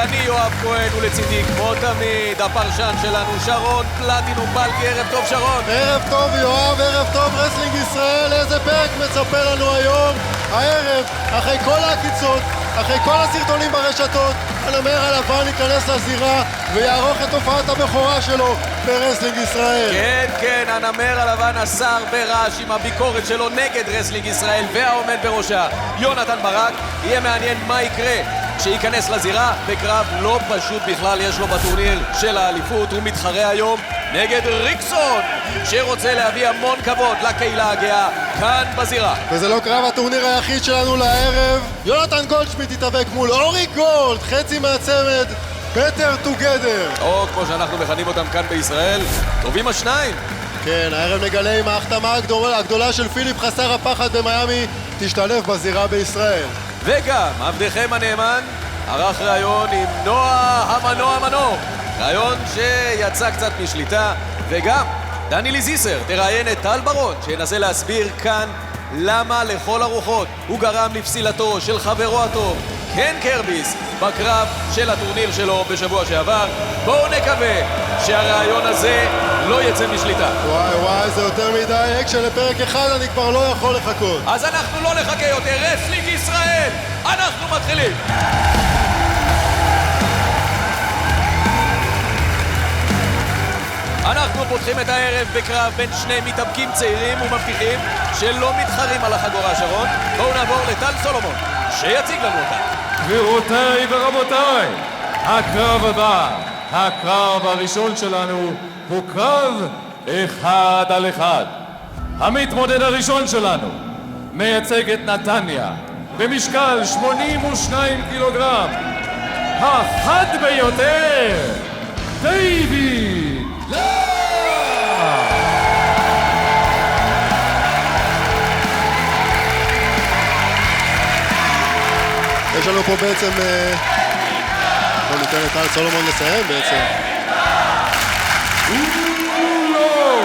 אני יואב כהן ולצידי כמו תמיד הפרשן שלנו שרון פלטינום פלקי. ערב טוב שרון. ערב טוב יואב, ערב טוב רסלינג ישראל. איזה פרק מצפה לנו היום. הערב, אחרי כל העקיצות, אחרי כל הסרטונים ברשתות, הנמר הלבן ייכנס לזירה ויערוך את הופעת הבכורה שלו ברסלינג ישראל. כן, כן, הנמר הלבן השר ברש עם הביקורת שלו נגד רסלינג ישראל והעומד בראשה יונתן ברק. יהיה מעניין מה יקרה שייכנס לזירה בקרב לא פשוט בכלל יש לו בטורניר של האליפות. הוא מתחרה היום נגד ריקסון שרוצה להביא המון כבוד לקהילה הגאה כאן בזירה. וזה לא קרב הטורניר היחיד שלנו לערב. יונתן גולדשמיט יתאבק מול אורי גולד, חצי מהצמד Better Together, או כמו שאנחנו מכנים אותם כאן בישראל, טובים השניים. כן, הערב נגלה אם ההחתמה הגדולה של פיליפ חסר הפחד במיימי תשתלב בזירה בישראל. וגם עבדכם הנאמן ערך ראיון עם נועה המנוע מנור, ראיון שיצא קצת משליטה. וגם דני ליזיסר תראיין את טל ברון שינסה להסביר כאן למה לכל הרוחות הוא גרם לפסילתו של חברו הטוב קן קרביס בקרב של הטורניר שלו בשבוע שעבר. בואו נקווה שהרעיון הזה לא יצא משליטה. וואי, זה יותר מדי אקשן לפרק אחד, אני כבר לא יכול לחכות. אז אנחנו לא נחכה יותר. רסלינג ישראל, אנחנו מתחילים. אנחנו פותחים את הערב בקרב בין שני מתאבקים צעירים ומבטיחים שלא מתחרים על החגורה שרון. בואו נעבור לטל סולומון שיציג לנו אותה. גבירותיי ורבותיי, הקרב הבא, הקרב הראשון שלנו הוא קרב 1 על 1. המתמודד הראשון שלנו מייצג את נתניה במשקל 82 קילוגרם, החד ביותר, דיוויד לאב. יש לנו פה בעצם... בואו ניתן לטל סולומון לסיים בעצם. לא!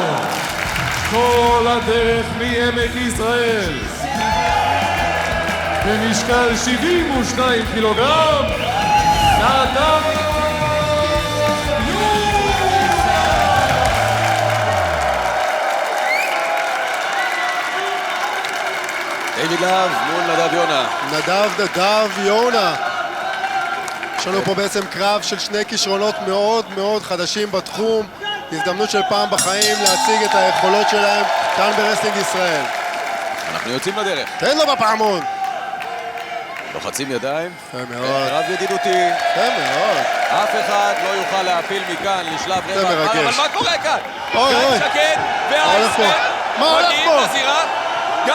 כל הדרך מעמק יזרעאל במשקל 72 קילוגרם, נתן דיוויד לאב מול נדב יונה. נדב יונה. יש לנו פה בעצם קרב של שני כישרונות מאוד מאוד חדשים בתחום. הזדמנות של פעם בחיים להציג את היכולות שלהם כאן ברסלינג ישראל. אנחנו יוצאים לדרך. תן לו בפעמון. לוחצים ידיים. יפה מאוד. קרב ידידותי. יפה מאוד. אף אחד לא יוכל להפיל מכאן לשלב רבע. מרגש. אבל מה קורה כאן? אוי. גיא שקד והאייסמן מגיעים לזירה. גיא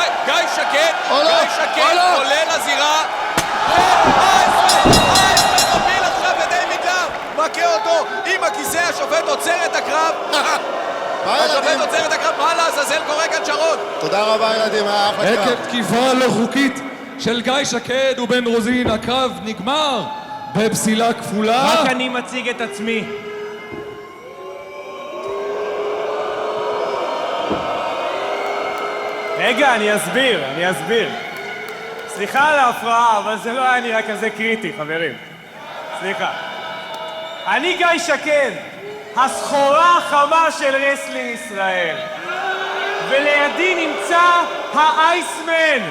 שקד עולה לזירה. והאייסמן מוביל עכשיו לדיוויד לאב. מכה אותו עם הכיסא. השופט עוצר את הקרב. השופט עוצר את הקרב. מה לעזאזל קורה כאן שרון? תודה רבה ילדים, היה אחלה קרב. עקב תקיפה לא חוקית של גיא שקד ובן רוזין, הקרב נגמר בפסילה כפולה. רק אני מציג את עצמי. רגע, אני אסביר. סליחה על ההפרעה, אבל זה לא היה נראה כזה קריטי, חברים. סליחה. אני גיא שקד, הסחורה החמה של רסלינג ישראל. ולידי נמצא האייסמן,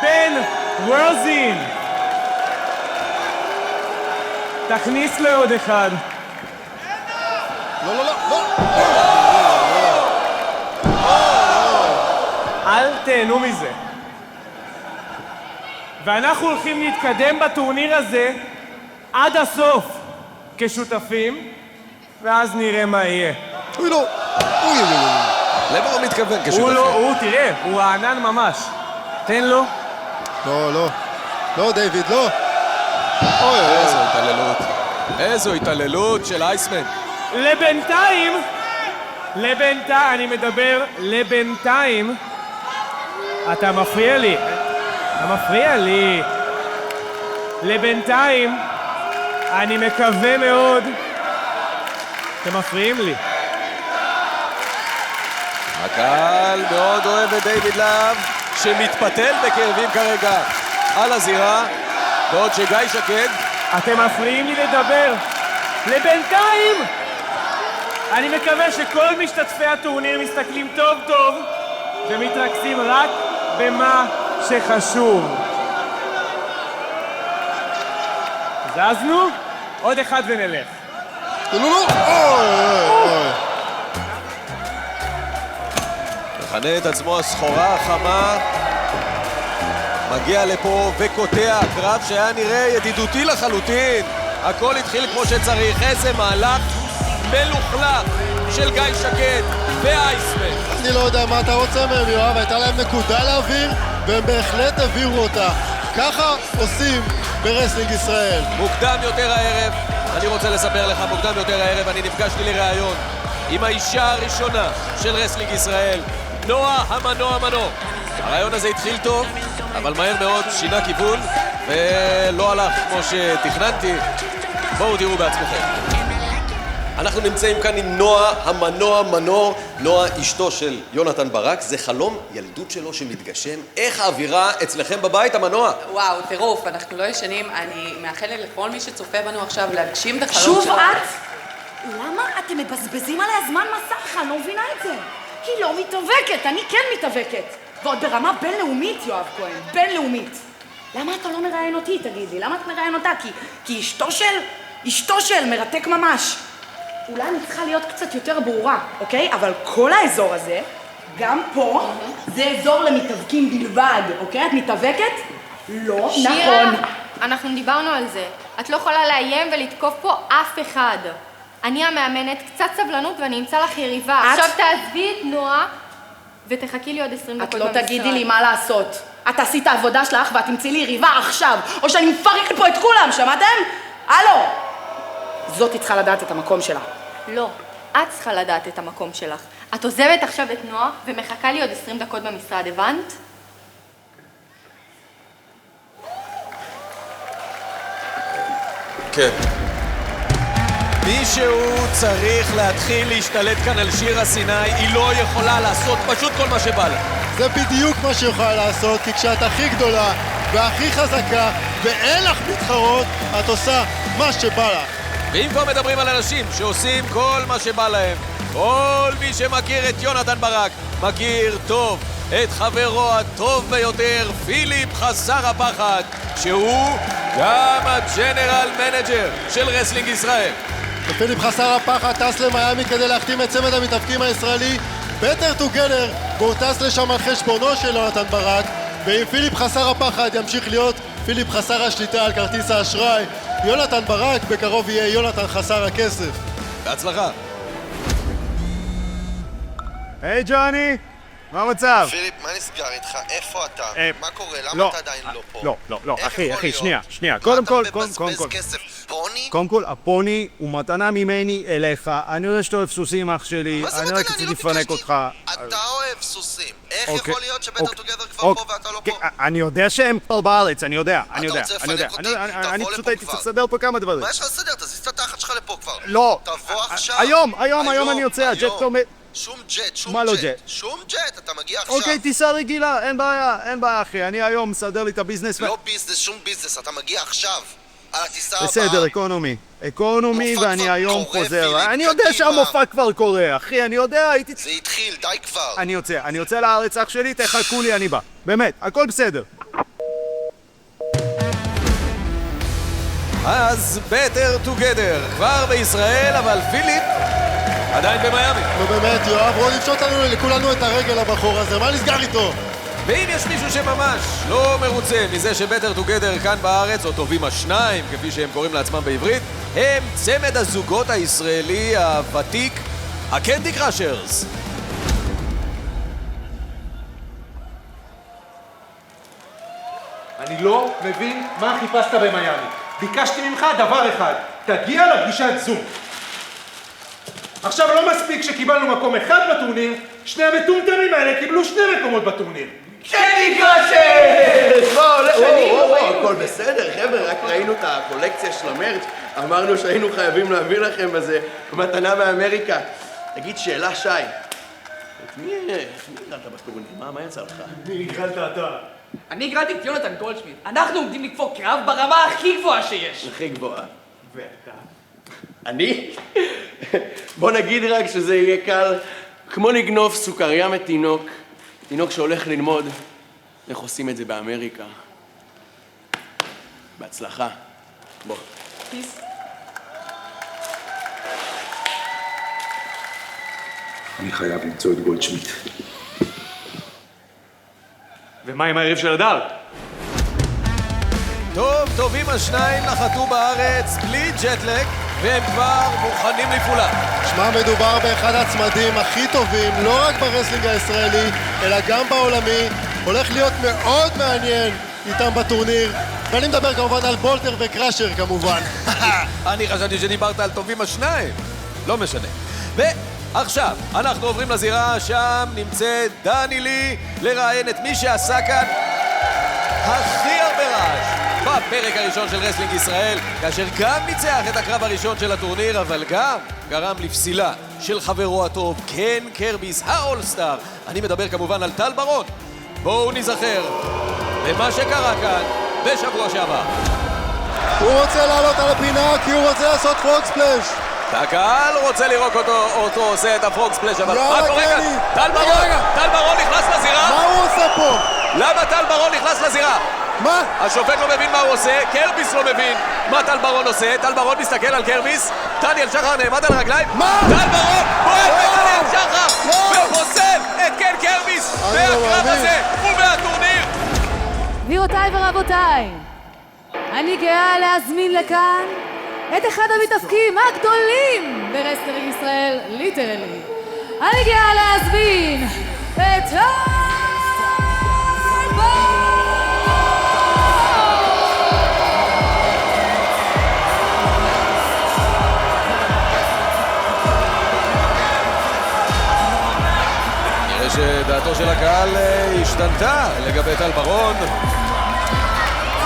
בן רוזין. תכניס לו עוד אחד. לא. אל תהנו מזה. ואנחנו הולכים להתקדם בטורניר הזה עד הסוף כשותפים, ואז נראה מה יהיה. אוי לא. למה הוא מתכוון כשותפים? תראה, הוא רענן ממש. תן לו. לא דיוויד, לא. איזו התעללות של אייסמן. אני מדבר לבינתיים. אתה מפריע לי. לבינתיים, אני מקווה מאוד. אתם מפריעים לי. הקהל מאוד אוהב את דיוויד לאב שמתפתל בכאבים כרגע על הזירה, בעוד שגיא שקד אתם מפריעים לי לדבר. לבינתיים! אני מקווה שכל משתתפי הטורניר מסתכלים טוב טוב ומתרכזים רק במה שחשוב. זזנו? עוד אחד ונלך. לא, אוי. מכנה את עצמו הסחורה החמה, מגיע לפה וקוטע קרב שהיה נראה ידידותי לחלוטין. הכל התחיל כמו שצריך, איזה מהלך מלוכלך של גיא שקד והאייסמן. אני לא יודע מה אתה רוצה מהם, יואב, הייתה להם נקודה להעביר והם בהחלט העבירו אותה. ככה עושים ברסלינג ישראל. מוקדם יותר הערב, אני רוצה לספר לך, מוקדם יותר הערב אני נפגשתי לראיון עם האישה הראשונה של רסלינג ישראל, נועה המנוע מנוע. הרעיון הזה התחיל טוב, אבל מהר מאוד שינה כיוון ולא הלך כמו שתכננתי. בואו תראו בעצמכם. אנחנו נמצאים כאן עם נועה המנוע מנוע, נועה אשתו של יונתן ברק. זה חלום ילדות שלו שמתגשם. איך האווירה אצלכם בבית, המנוע? וואו, טירוף, אנחנו לא ישנים. אני מאחלת לכל מי שצופה בנו עכשיו להגשים את החלום שלו. שוב את? למה אתם מבזבזים עליה זמן מסך? אני לא מבינה את זה. היא לא מתאבקת, אני כן מתאבקת. ועוד ברמה בינלאומית, יואב כהן, בינלאומית. למה אתה לא מראיין אותי, תגיד לי? למה את מראיין אותה? כי אשתו של מרתק ממש. אולי אני צריכה להיות קצת יותר ברורה, אוקיי? אבל כל האזור הזה, גם פה, זה אזור למתאבקים בלבד, אוקיי? את מתאבקת? לא, שירה, נכון. אנחנו דיברנו על זה. את לא יכולה לאיים ולתקוף פה אף אחד. אני המאמנת, קצת סבלנות ואני אמצא לך יריבה. עכשיו תעזבי את נועה ותחכי לי עוד 20 דקות את במשרד. לא תגידי לי מה לעשות. את עשית העבודה שלך ואת תמצאי לי יריבה עכשיו, או שאני מפרקת פה את כולם, שמעתם? הלו! זאת צריכה לדעת את המקום שלה. לא, את צריכה לדעת את המקום שלך. את עוזבת עכשיו את נועה ומחכה לי עוד 20 דקות במשרד, הבנת? כן. מישהו צריך להתחיל להשתלט כאן על שירה סיני, היא לא יכולה לעשות פשוט כל מה שבא לה. זה בדיוק מה שהיא יכולה לעשות, כי כשאת הכי גדולה והכי חזקה ואין לך מתחרות, את עושה מה שבא לך. ואם כבר מדברים על אנשים שעושים כל מה שבא להם, כל מי שמכיר את יונתן ברק מכיר טוב את חברו הטוב ביותר, פיליפ חסר הפחד, שהוא גם הג'נרל מנג'ר של רסלינג ישראל. ופיליפ חסר הפחד טס למיאמי כדי להחתים את צמד המתאבקים הישראלי Better Together, והוא טס לשם על חשבונו של יונתן ברק. ואם פיליפ חסר הפחד ימשיך להיות פיליפ חסר השליטה על כרטיס האשראי, יונתן ברק בקרוב יהיה יונתן חסר הכסף. בהצלחה. היי ג'וני, מה המצב? פיליפ, מה נסגר איתך? איפה אתה? מה קורה? למה לא, אתה עדיין לא פה? לא, אחי, שנייה. קודם כל, קודם כל, הפוני הוא מתנה ממני אליך. אני יודע שאתה אוהב סוסים, אח שלי. מה זה אני מתנה? רק רציתי לפנק אותך. אתה אוהב סוסים. איך יכול להיות שבטר טוגדר כבר פה ואתה לא פה? אני יודע שהם כבר בארץ, אני יודע. אתה רוצה לפנק אותי? אני תבוא פשוט לפה הייתי כבר. צריך לסדר פה כמה דברים. מה יש לך לסדר? תזיז את התחת שלך לפה כבר. לא. תבוא עכשיו. היום אני יוצא, הג'ט עומד. שום ג'ט. מה לא ג'ט? שום ג'ט, אתה מגיע עכשיו. אוקיי, טיסה רגילה, אין בעיה, אחי. אני היום מסדר לי את הביזנס. לא ביזנס, שום ביזנס, אתה מגיע עכשיו. על הטיסה הבאה. בסדר, אקונומי, ואני היום חוזר. אני יודע שהמופע כבר קורה, אחי, אני יודע, הייתי... זה התחיל, די כבר. אני יוצא לארץ, אח שלי, תחכו לי, אני בא. באמת, הכל בסדר. אז Better Together כבר בישראל, אבל פיליפ עדיין במיאמי. נו באמת, יואב, בוא נפשוט לכולנו את הרגל הבחור הזה, מה נסגר איתו? ואם יש מישהו שממש לא מרוצה מזה שבטר טוגדר כאן בארץ, או טובים השניים, כפי שהם קוראים לעצמם בעברית, הם צמד הזוגות הישראלי הוותיק, הקנדי קראשרס. אני לא מבין מה חיפשת במיאמי. ביקשתי ממך דבר אחד, תגיע לפגישת זום. עכשיו לא מספיק שקיבלנו מקום אחד בטורניר, שני המטומטמים האלה קיבלו 2 מקומות בטורניר. קנדי קראשרס! הכל בסדר, חבר'ה, רק ראינו את הקולקציה של המרץ, אמרנו שהיינו חייבים להביא לכם איזה מתנה מאמריקה. תגיד, שאלה, שי, את מי הגרלת בטורניר? מה יצא לך? מי הגרלת אתה? אני הגרלתי את יונתן גולדשמיט. אנחנו עומדים לקפוא קרב ברמה הכי גבוהה שיש. הכי גבוהה. ואתה? אני? בוא נגיד רק שזה יהיה קל, כמו לגנוב סוכריה מתינוק, תינוק שהולך ללמוד איך עושים את זה באמריקה. בהצלחה. בוא. פיס. אני חייב למצוא את גולדשמיט. ומה עם הערב של הדר? טובים השניים נחתו בארץ בלי ג'טלג, והם כבר מוכנים לפעולה. שמע, מדובר באחד הצמדים הכי טובים, לא רק ברסלינג הישראלי, אלא גם בעולמי. הולך להיות מאוד מעניין איתם בטורניר. ואני מדבר כמובן על בולטר וקראשר כמובן. אני חשבתי שדיברת על טובים השניים. לא משנה. ועכשיו, אנחנו עוברים לזירה, שם נמצאת דני לי לראיין את מי שעשה כאן הכי הרבה רעש בפרק הראשון של רסלינג ישראל, כאשר גם ניצח את הקרב הראשון של הטורניר, אבל גם גרם לפסילה של חברו הטוב, קן קרביס האולסטאר. אני מדבר כמובן על טל ברון. בואו נזכר במה שקרה כאן בשבוע שעבר. הוא רוצה לעלות על הפינה כי הוא רוצה לעשות פרוג ספלש. הקהל רוצה לראות אותו עושה את הפרוג ספלש, אבל מה קורה כאן? טל ברון נכנס לזירה? מה הוא עושה פה? למה טל ברון נכנס לזירה? מה? השופט לא מבין מה הוא עושה, קרביס לא מבין מה טל ברון עושה, טל ברון מסתכל על קרביס, דניאל שחר נעמד על הרגליים, טל ברון בועט בדניאל שחר ופוסל את קן קרביס מהקרב הזה ומהטורניר. גבירותיי ורבותיי, אני גאה להזמין לכאן את אחד המתאבקים הגדולים ברסלינג ישראל, ליטרלי. אני גאה להזמין את טל ברון. נראה שדעתו של הקהל השתנתה לגבי טל ברון.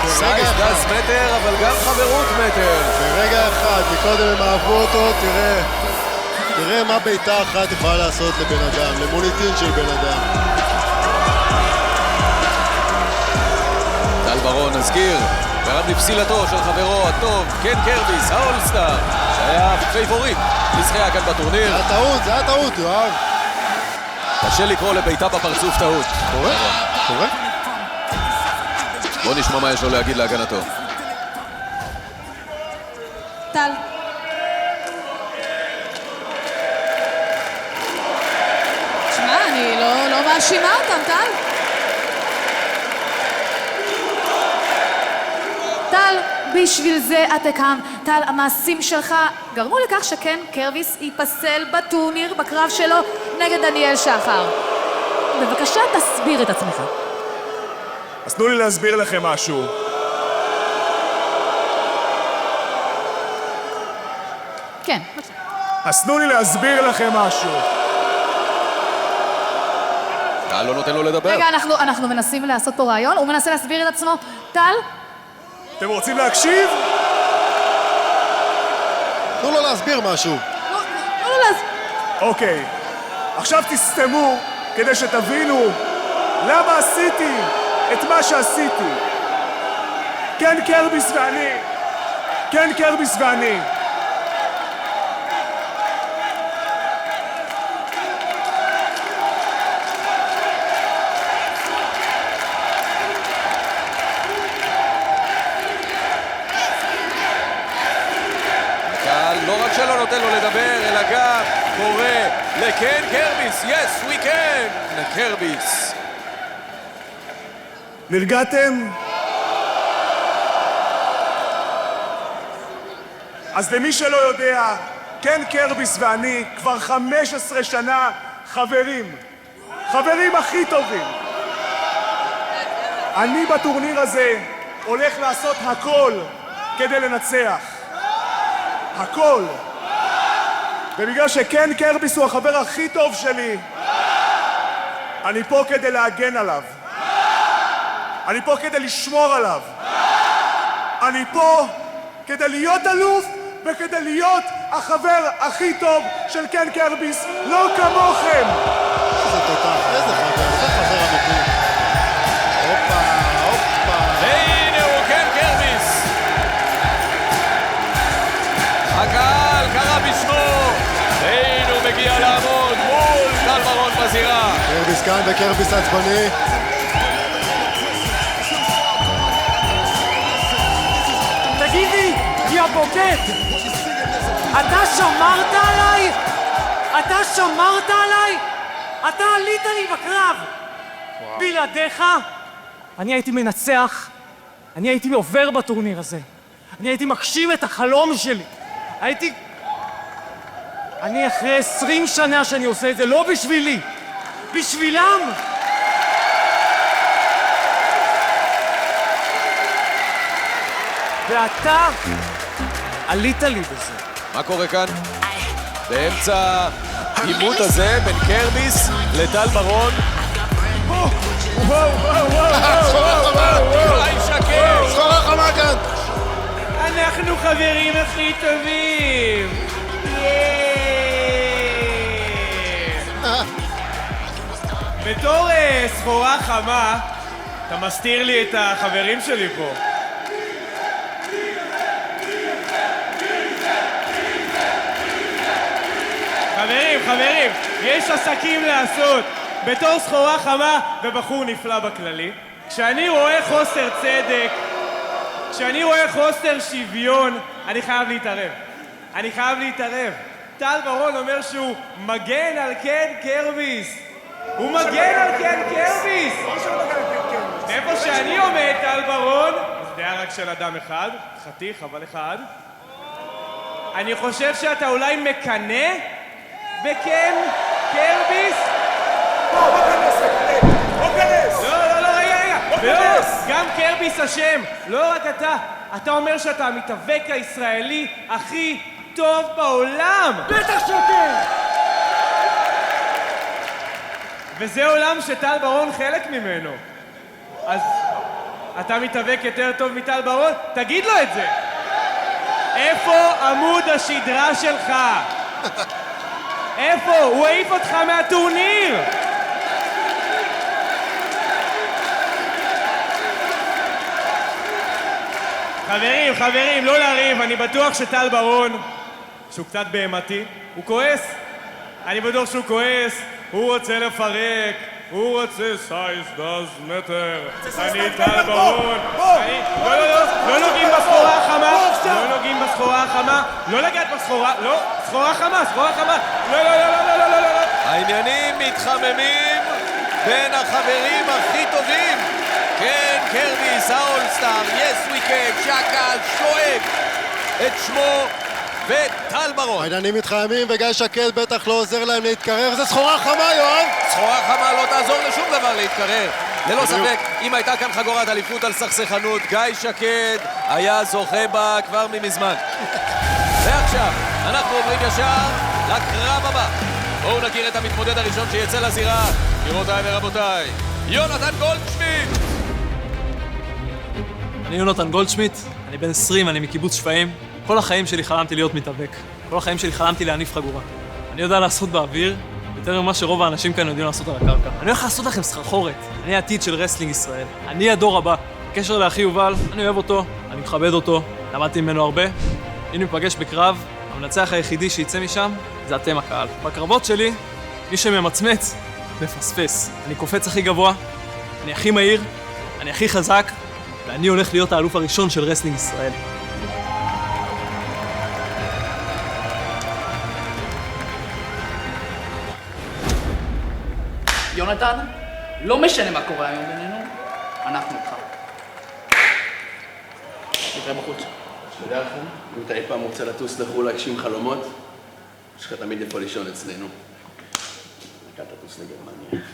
סייז דס מטר, אבל גם חברות מטר. ברגע אחד, מקודם הם אהבו אותו, תראה מה ביתה אחת יכולה לעשות לבן אדם, למוניטין של בן אדם. טל ברון, נזכיר, גרם לפסילתו של חברו הטוב, קן קרביס, האולסטאר, שהיה פייבוריט לזכייה כאן בטורניר. זה היה טעות, יואב. קשה לקרוא לביתה בפרצוף טעות. קורה? בוא נשמע מה יש לו להגיד להגנתו. טל. תשמע, אני לא מאשימה אותם, טל. טל, בשביל זה אתה כאן. טל, המעשים שלך גרמו לכך שקן קרביס ייפסל בטורניר בקרב שלו נגד דניאל שחר. בבקשה, תסביר את עצמך. אז תנו לי להסביר לכם משהו. כן. אז תנו לי להסביר לכם משהו. טל לא נותן לו לדבר. רגע, אנחנו מנסים לעשות פה רעיון, הוא מנסה להסביר את עצמו. טל? אתם רוצים להקשיב? תנו לו להסביר משהו. אוקיי, עכשיו תסתמו כדי שתבינו למה עשיתי את מה שעשיתי. קן קרביס ואני. הקהל לא רק שלא נותן לו לדבר, אלא גם קורא לקן קרביס. Yes, we can! קרביס. נרגעתם? אז למי שלא יודע, קן קרביס ואני כבר 15 שנה חברים הכי טובים. אני בטורניר הזה הולך לעשות הכל כדי לנצח. הכל. ובגלל שקן קרביס הוא החבר הכי טוב שלי, אני פה כדי להגן עליו. אני פה כדי לשמור עליו. אני פה כדי להיות אלוף וכדי להיות החבר הכי טוב של קן קרביס, לא כמוכם. איזה תותח, איזה חבר אמיתי. הופה. הקהל קרא בשמו, והנה הוא מגיע לעמוד מול טל ברון בזירה. קרביס כאן וקרביס עצבני. תגידי, יא בוגד! אתה שמרת עליי? אתה שמרת עליי? אתה עלית לי בקרב! בלעדיך, אני הייתי מנצח, אני הייתי עובר בטורניר הזה. אני הייתי מגשים את החלום שלי. אני אחרי 20 שנה שאני עושה את זה, לא בשבילי, בשבילם! ואתה עלית לי בזה. מה קורה כאן? באמצע העימות הזה בין קרביס לטל ברון. גיא שקד! סחורה חמה כאן! אנחנו חברים הכי טובים! בתור סחורה חמה, אתה מסתיר לי את החברים שלי פה. חברים, יש עסקים לעשות. בתור סחורה חמה ובחור נפלא בכללי, כשאני רואה חוסר צדק, כשאני רואה חוסר שוויון, אני חייב להתערב. טל ברון אומר שהוא מגן על קן קרביס. הוא מגן על קן קרביס. איפה שאני עומד, טל ברון, זה דעה רק של אדם אחד, חתיך אבל אחד. אני חושב שאתה אולי מקנא בקן קרביס? לא, רגע. גם קרביס אשם, לא רק אתה. אתה אומר שאתה המתאבק הישראלי הכי טוב בעולם. בטח שכן! וזה עולם שטל ברון חלק ממנו. אז אתה מתאבק יותר טוב מטל ברון? תגיד לו את זה. איפה עמוד השדרה שלך? איפה? הוא העיף אותך מהטורניר! חברים, לא להריב. אני בטוח שטל ברון, שהוא קצת בהמתי, הוא כועס. אני בטוח שהוא כועס, הוא רוצה לפרק, הוא רוצה size does matter. אני טל ברון. לא נוגעים בסחורה החמה. לא לגעת בסחורה. לא, סחורה חמה. לא. העניינים מתחממים בין החברים הכי טובים. כן, קרביס, האולסטאר, יס וויקד, שקל, שואב את שמו וטל ברון. העניינים מתחממים וגיא שקד בטח לא עוזר להם להתקרר. זה סחורה חמה, יואב! סחורה חמה לא תעזור לשום דבר להתקרר. ללא ספק, אם הייתה כאן חגורת אליפות על סכסכנות, גיא שקד היה זוכה בה כבר ממזמן. ועכשיו, אנחנו עוברים ישר לקרב הבא. בואו נכיר את המתמודד הראשון שיצא לזירה. גבירותיי ורבותיי, יונתן גולדשמיט! אני יונתן גולדשמיט, אני בן 20, אני מקיבוץ שפיים. כל החיים שלי חלמתי להיות מתאבק. כל החיים שלי חלמתי להניף חגורה. אני יודע לעשות באוויר יותר ממה שרוב האנשים כאן יודעים לעשות על הקרקע. אני הולך לעשות לכם סחרחורת. אני העתיד של רסלינג ישראל. אני הדור הבא. בקשר לאחי יובל, אני אוהב אותו, אני מכבד אותו, למדתי ממנו הרבה. אם ניפגש בקרב, המנצח היחידי שיצא משם זה אתם הקהל. בקרבות שלי, מי שממצמץ, מפספס. אני קופץ הכי גבוה, אני הכי מהיר, אני הכי חזק, ואני הולך להיות האלוף הראשון של רסלינג ישראל. יונתן, לא משנה מה קורה היום בינינו, אנחנו איתך. נתראה בחוץ. שתדע לך, אם אתה אי פעם רוצה לטוס לחו"ל להגשים חלומות, יש לך תמיד איפה לישון אצלנו. אתה תטוס לגרמניה.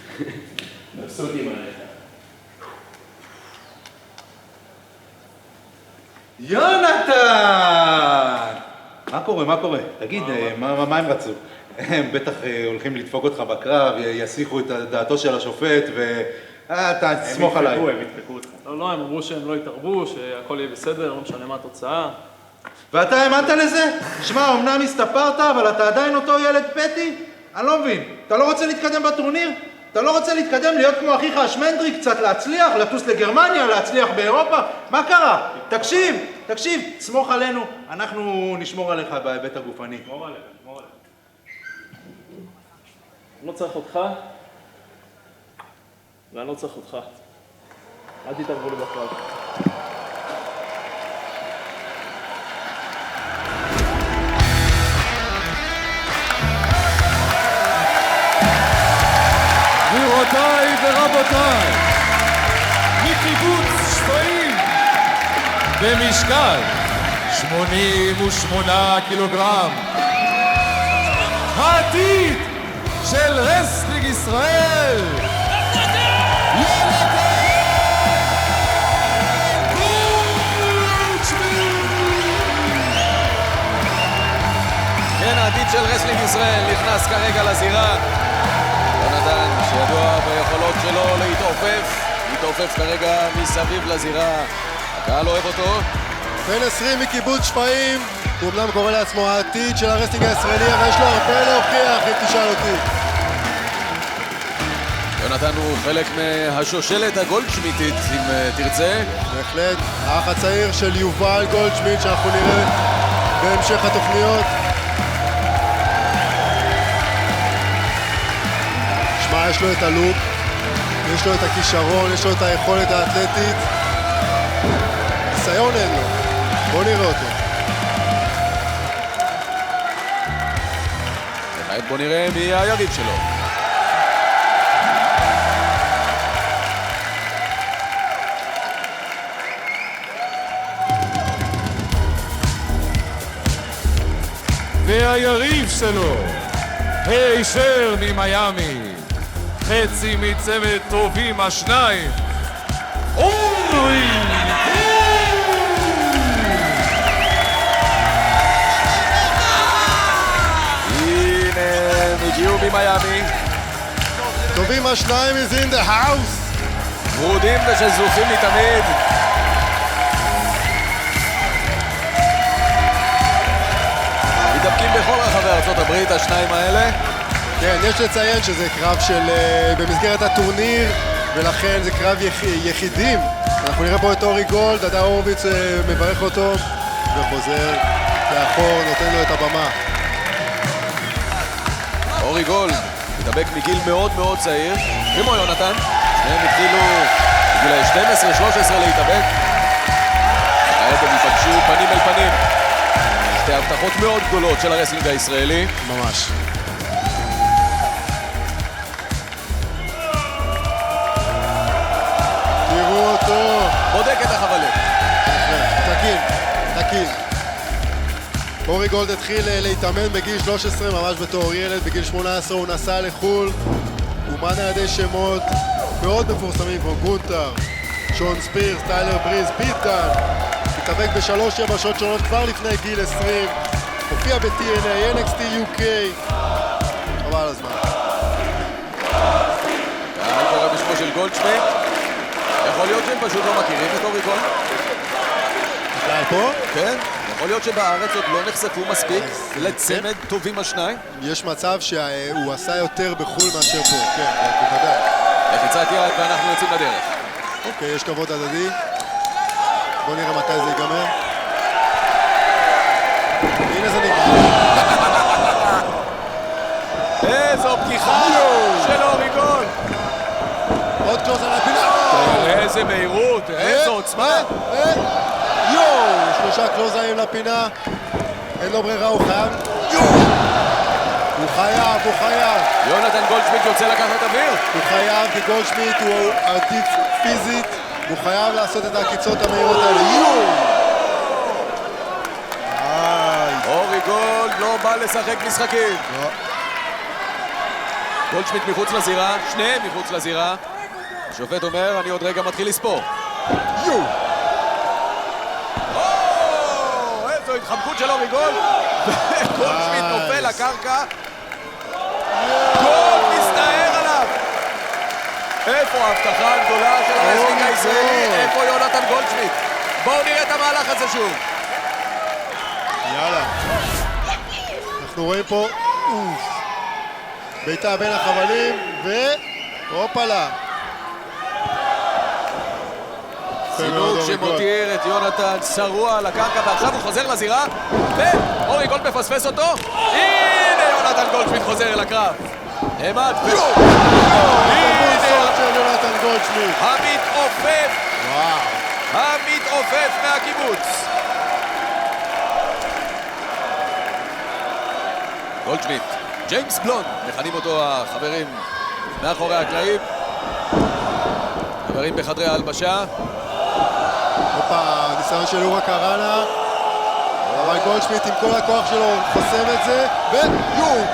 מבסוטים עליך. יונתן! מה קורה? תגיד, מה הם רצו? הם בטח הולכים לדפוק אותך בקרב, יסיחו את דעתו של השופט, ואתה תסמוך עליי. הם ידפקו אותך. לא, הם אמרו שהם לא יתערבו, שהכל יהיה בסדר, לא משנה מה התוצאה. ואתה האמנת לזה? שמע, אמנם הסתפרת, אבל אתה עדיין אותו ילד פטי? אני לא מבין. אתה לא רוצה להתקדם בטורניר? אתה לא רוצה להתקדם, להיות כמו אחיך השמנדרי, קצת להצליח, לטוס לגרמניה, להצליח באירופה? מה קרה? תקשיב, תקשיב, סמוך עלינו, אנחנו נשמור עליך בהיבט הגופני. שמור עליך. אני לא צריך אותך, ואני לא צריך אותך. אל תתערבו לי בקרב. גבירותיי ורבותיי, מקיבוץ שפיים, במשקל 88 קילוגרם, העתיד של רסלינג ישראל, כן, העתיד של רסלינג ישראל נכנס כרגע לזירה. יונתן, שידוע ביכולות שלו להתעופף כרגע מסביב לזירה. הקהל אוהב אותו. בן 20 מקיבוץ שפיים, הוא אמנם קורא לעצמו העתיד של הרסלינג הישראלי, אבל יש לו הרבה להוכיח, אם תשאל אותי. יונתן הוא חלק מהשושלת הגולדשמיטית, אם תרצה. בהחלט, האח הצעיר של יובל גולדשמיט, שאנחנו נראה בהמשך התוכניות. שמע, יש לו את הלוק, יש לו את הכישרון, יש לו את היכולת האתלטית. ניסיון אין לו, בוא נראה אותו. וכעת בוא נראה מי היריב שלו. והיריב שלו, הישר ממיימי, חצי מצוות טובים השניים, אורי! הנה, הם הגיעו ממיימי. טובים השניים is in the house. ורודים ושזופים מתמיד. מתדפקים בכל רחבי ארצות הברית, השניים האלה. כן, יש לציין שזה קרב של במסגרת הטורניר, ולכן זה קרב יחידים. אנחנו נראה פה את אורי גולד, הדר הורוביץ מברך אותו וחוזר לאחור, נותן לו את הבמה. אורי גולד מתאבק מגיל מאוד מאוד צעיר, כמו יונתן. שניהם התחילו בגיל 12-13 להתאבק. כעת הם ייפגשו פנים אל פנים. שתי הבטחות מאוד גדולות של הרסלינג הישראלי. ממש. תראו אותו. בודק את החבלים. תקין. אורי גולד התחיל להתאמן בגיל 13, ממש בתור ילד. בגיל 18 הוא נסע לחול. אומן על ידי שמות מאוד מפורסמים כמו גונטר, שון ספירס, טיילר בריז, פיט דן. התאבק בשלוש יבשות שונות כבר לפני גיל 20. הופיע ב-TNA, NXT UK. חבל הזמן. קהל קורא בשמו של גולדשמיט. יכול להיות שהם פשוט לא מכירים את אורי גולד? קהל פה? כן. יכול להיות שבארץ עוד לא נחשפו מספיק לצמד טובים השניים? יש מצב שהוא עשה יותר בחול מאשר פה, כן, בוודאי. לחיצת יד ואנחנו יוצאים לדרך. אוקיי, יש כבוד הדדי. בוא נראה מתי זה ייגמר. הנה זה נגמר. איזו פתיחה של אורי גולד. עוד קלוז על הפינה. איזה מהירות, איזו עוצמה. שלושה קלוזרים לפינה. אין לו ברירה, הוא חייב. הוא חייב. יונתן גולדשמיט יוצא לקחת אוויר. הוא חייב, כי גולדשמיט הוא עדיף פיזית. הוא חייב לעשות את העקיצות המהירות האלה. אורי גולד לא בא לשחק משחקים. גולדשמיט מחוץ לזירה, שניהם מחוץ לזירה. השופט אומר, אני עוד רגע מתחיל לספור. איזו התחמקות של אורי גולד. גולדשמיט נופל לקרקע. גולד מסתער עליו. איפה ההבטחה הגדולה של הרסלינג הישראלי? איפה יונתן גולדשמיט? בואו נראה את המהלך הזה שוב. יאללה. אנחנו רואים פה בעיטה בין החבלים והופלה. מאוד, זינוק שמותיר את יונתן שרוע על הקרקע, ועכשיו הוא חוזר לזירה, ואורי גולד מפספס אותו. הנה יונתן גולדשמיט חוזר אל הקרב. נעמד ו... של יונתן גולדשמיט. המתעופף. המתעופף מהקיבוץ. גולדשמיט, ג'יימס בלונד, מכנים אותו החברים מאחורי הקלעים. חברים בחדרי ההלבשה. הופה, ניסיון של אורה קראנה. אבל גולדשמיט עם כל הכוח שלו חוסם את זה.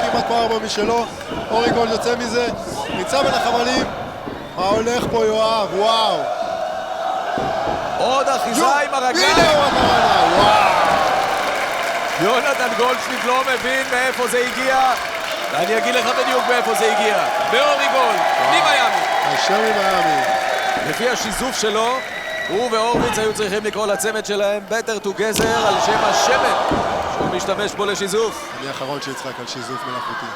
כמעט פה 4 משלו. אורי גולד יוצא מזה. נמצא בין החבלים. מה הולך פה יואב? וואו. עוד אחיזה עם הרגליים. הנה אורה קראנה, וואו. יונתן גולדשמיט לא מבין מאיפה זה הגיע. ואני אגיד לך בדיוק מאיפה זה הגיע. באורי גולד, ממיאמי. השם ממיאמי. לפי השיזוף שלו, הוא והורוביץ היו צריכים לקרוא לצמד שלהם Better Together על שם השמן שהוא משתמש בו לשיזוף. אני האחרון שיצחק על שיזוף מלאכותי.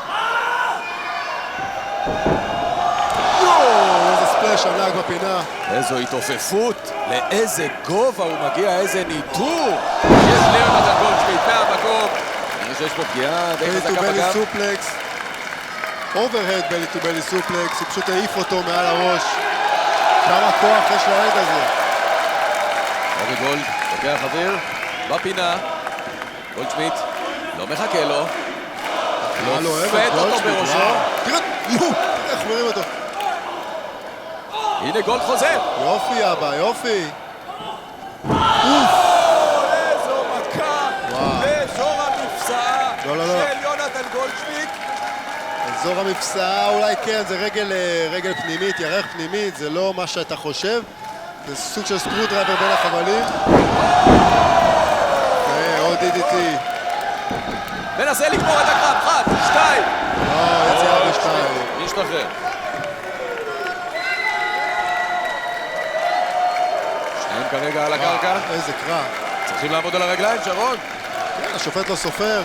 איזה ספלש ענק בפינה. איזו התעופפות, לאיזה גובה הוא מגיע, איזה ניטור. יש ליונתן גולדשמיט מהמקום. אני חושב שיש פה פגיעה די חזקה בגב. בלי טו בלי סופלקס. אוברהד בלי טו בלי סופלקס, הוא פשוט העיף אותו מעל הראש. כמה כוח יש לעד הזה. אורי גולד, לוקח אוויר, בפינה. גולדשמיט לא מחכה לו. לופת אותו בראשו. תראה איך אומרים אותו. הנה גולד חוזר. יופי אבא, יופי. איזו מכה באזור המפסעה של יונתן גולדשמיט. אזור המפסעה אולי כן, זה רגל פנימית, ירך פנימית, זה לא מה שאתה חושב. זה סוג של סקרודרייבר בין החבלים. עוד DDT. מנסה לגמור את הקרב, 1, 2. לא, יציאה ב2. משתחרר. שניהם כרגע על הקרקע. איזה קרב. צריכים לעמוד על הרגליים, שרון. כן, השופט לא סופר.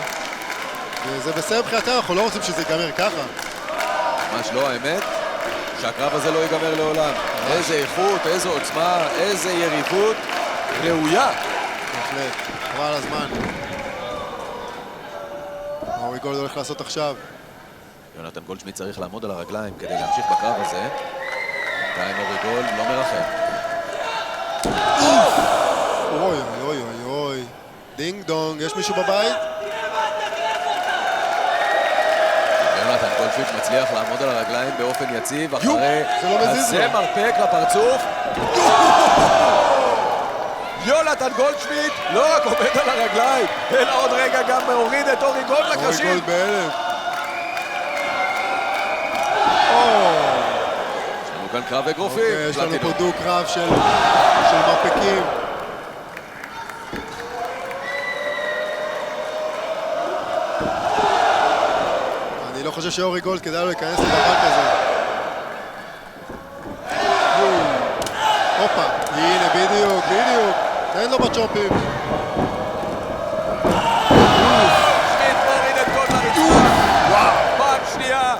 וזה בסדר מבחינתנו, אנחנו לא רוצים שזה ייגמר ככה. ממש לא, האמת שהקרב הזה לא ייגמר לעולם. איזה איכות, איזו עוצמה, איזה יריבות ראויה. בהחלט, חבל על הזמן. אורי גולד הולך לעשות עכשיו. יונתן גולדשמיט צריך לעמוד על הרגליים כדי להמשיך בקרב הזה. בינתיים אורי גולד לא מרחם. אוי אוי אוי אוי. דינג דונג, יש מישהו בבית? יונתן גולדשמיט מצליח לעמוד על הרגליים באופן יציב אחרי כזה מרפק לפרצוף. יונתן גולדשמיט לא רק עומד על הרגליים, אלא עוד רגע גם מוריד את אורי גולד לקרשים. אורי גולד בהלם. יש לנו כאן קרב אגרופים. יש לנו פה דו קרב של מרפקים. אני לא חושב שאורי גולד כדאי לו להיכנס לדבר כזה. הופה, הנה בדיוק. תן לו בצ'ופים. שמיט מוריד את גולד לרצפה. פעם שנייה.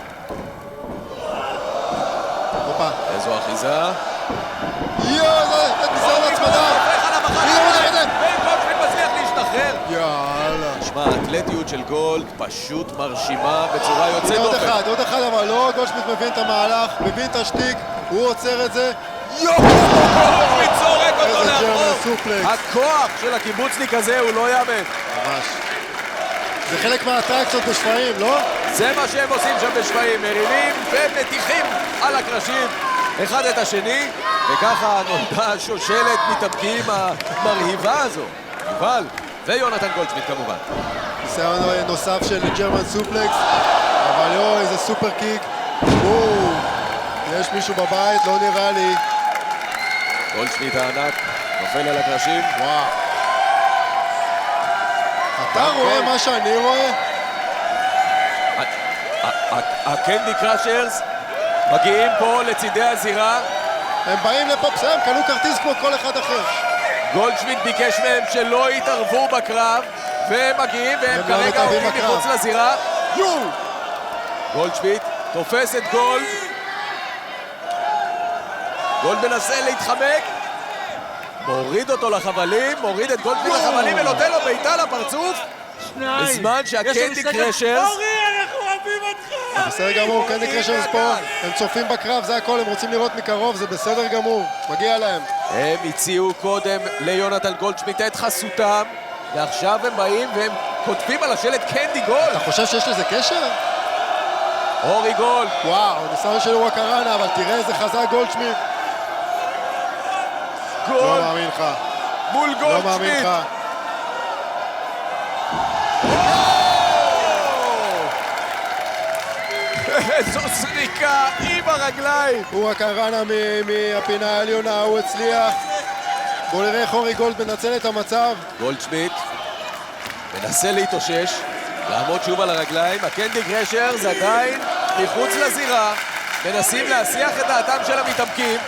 הופה. איזו אחיזה. זה ניסיון הצמדה. וגולדשמיט מצליח להשתחרר. יאללה. שמע, האתלטיות של גולד פשוט מרשימה בצורה יוצאת דופן. עוד אחד אבל לא, גולדשמיט מבין את המהלך, מבין את השטיק, הוא עוצר את זה. גולדשמיט זורק אותו איזה לאחור. ג'רמן סופלקס. הכוח של הקיבוצניק הזה הוא לא יאמן. ממש. זה חלק מהאטרקציות בשפיים, לא? זה מה שהם עושים שם בשפיים, מרימים ומתיחים על הקרשים אחד את השני, וככה נולדה שושלת מתאבקים המרהיבה הזו. יובל ויונתן גולדשמיט כמובן. ניסיון נוסף של ג'רמן סופלקס, אבל יו, איזה סופר קיק. יש מישהו בבית? לא נראה לי. גולדשמיט הענק נופל על הקרשים. וואו. אתה רואה מה שאני רואה? הקנדי קראשרס מגיעים פה לצידי הזירה. הם באים לפה, בסדר, הם קנו כרטיס כמו כל אחד אחר. גולדשמיט ביקש מהם שלא יתערבו בקרב, והם מגיעים והם כרגע עומדים מחוץ לזירה. גולדשמיט תופס את גולד. גולד מנסה להתחמק. מוריד אותו לחבלים, מוריד את גולדשמיט לחבלים ונותן לו בעיטה לפרצוף. בזמן שהקנדי קרשרס... אנחנו אוהבים אותך! בסדר גמור, קנדי קרשרס פה, הם צופים בקרב, זה הכל, הם רוצים לראות מקרוב, זה בסדר גמור, מגיע להם. הם הציעו קודם ליונתן גולדשמיט את חסותם, ועכשיו הם באים והם כותבים על השלט קנדי גולד. אתה חושב שיש לזה קשר? אורי גולד. וואו, ניסיון של וואקרנה, אבל תראה איזה חזק גולדשמיט. לא מאמין לך. מול גולדשמיט. לא מאמין לך. איזו סריקה עם הרגליים. וואקרנה מהפינה העליונה, הוא הצליח. בואו נראה איך אורי גולד מנצל את המצב. גולדשמיט מנסה להתאושש, לעמוד שוב על הרגליים. הקנדי קרשרס עדיין מחוץ לזירה, מנסים להסיח את דעתם של המתאבקים.